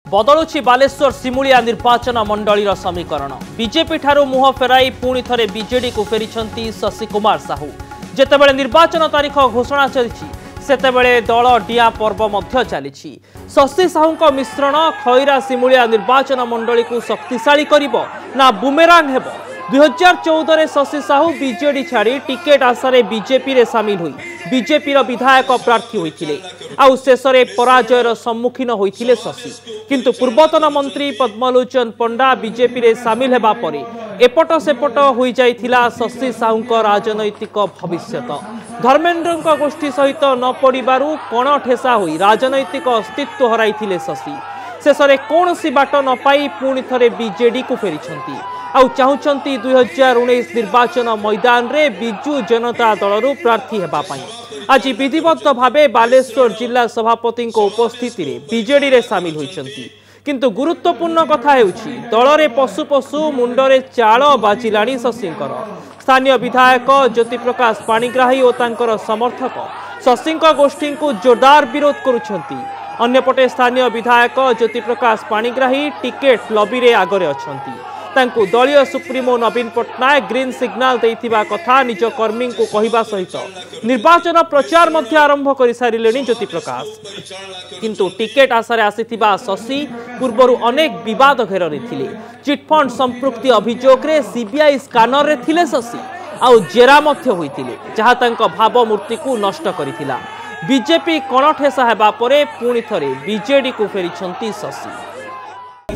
बदलुछि बालेश्वर सिमुलिया निर्वाचन मंडलीर समीकरण। बीजेपी ठारू मुह फेराई पुणी थरे बीजेडी को फेरिछंती शशि कुमार साहू। जेतेबेले निर्वाचन तारीख घोषणा चलिछि सेतेबेले दल डिया पर्व मध्य चलिछि। शशि साहूंको मिश्रण खैरा सिमुलिया निर्वाचन मंडली को शक्तिशाली करिबो ना बुमेरांग हेबो। 2014 रे शशि साहू बीजेडी छाड़ी टिकेट आशारे बीजेपी रे सामिल हुई बीजेपी रो विधायक प्रार्थी होइथिले आउ शेषरे पराजयर सम्मुखीन होइथिले शशि। किंतु पूर्वतन मंत्री पद्मलोचन पंडा बीजेपी रे सामिल हेबा परे एपट सेपट होई जाइथिला शशि साहूंको राजनैतिक भविष्यत। धर्मेंद्रଙ୍କ गोष्ठी सहित न पड़िबारु कोण ठेसा होई राजनैतिक अस्तित्व हराइथिले शशि। शेषरे कोनसी बाट न पाई पुणी थरे बीजेडी को फेरिछंती आउ चाहुचंती 2019 निर्वाचन मैदान रे बिजू जनता दलरू प्रार्थी हेबा पाई। आज विधिवत भावे बालेश्वर जिला सभापति उपस्थिति रे बीजेडी रे सामिल होइछंती। किंतु गुरुत्वपूर्ण कथा हेउछि दल रे पशु पशु मुंडरे चाल बाजिलाणी शशिंकर। स्थानीय विधायक ज्योति प्रकाश पाणिग्राही और तांकर समर्थक शशिंकर गोष्ठी को जोरदार विरोध करुछंती। अन्यपटे स्थानीय विधायक ज्योति प्रकाश पाणिग्राही टिकेट लॉबी रे आगरे अछंती। तांकु दलीय सुप्रीमो नवीन पट्टनायक ग्रीन सिग्नाल देइथिबा कथा निज कर्मी को कहिबा सहित निर्वाचन प्रचार मध्य आरंभ कर सारिलेनी ज्योति प्रकाश। किंतु टिकेट आशारे आसीथिबा शशि पूर्वरु अनेक विवाद घेରରେ थिले। चिटफंड संपृक्ति अभियोग रे सीबीआई स्कानर रे थिले शशि आउ जेरा मध्य होइथिले जहा तांको भावमूर्ति को नष्ट करिथिला। बीजेपी कणठेसा हेबा परे पुणी थरे बीजेडी को फेरिछंती शशि।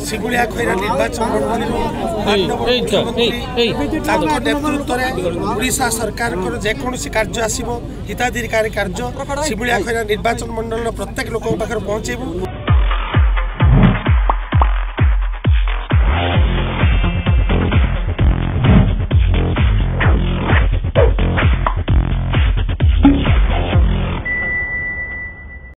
सिमुलिया खैरा निर्वाचन नेतृत्व ओडिशा सरकार जेकोसी कार्य आसो हिताधिकारी कार्य सिमुलिया खैरा निर्वाचन मंडल प्रत्येक लोक पाखे पहुंचेबू।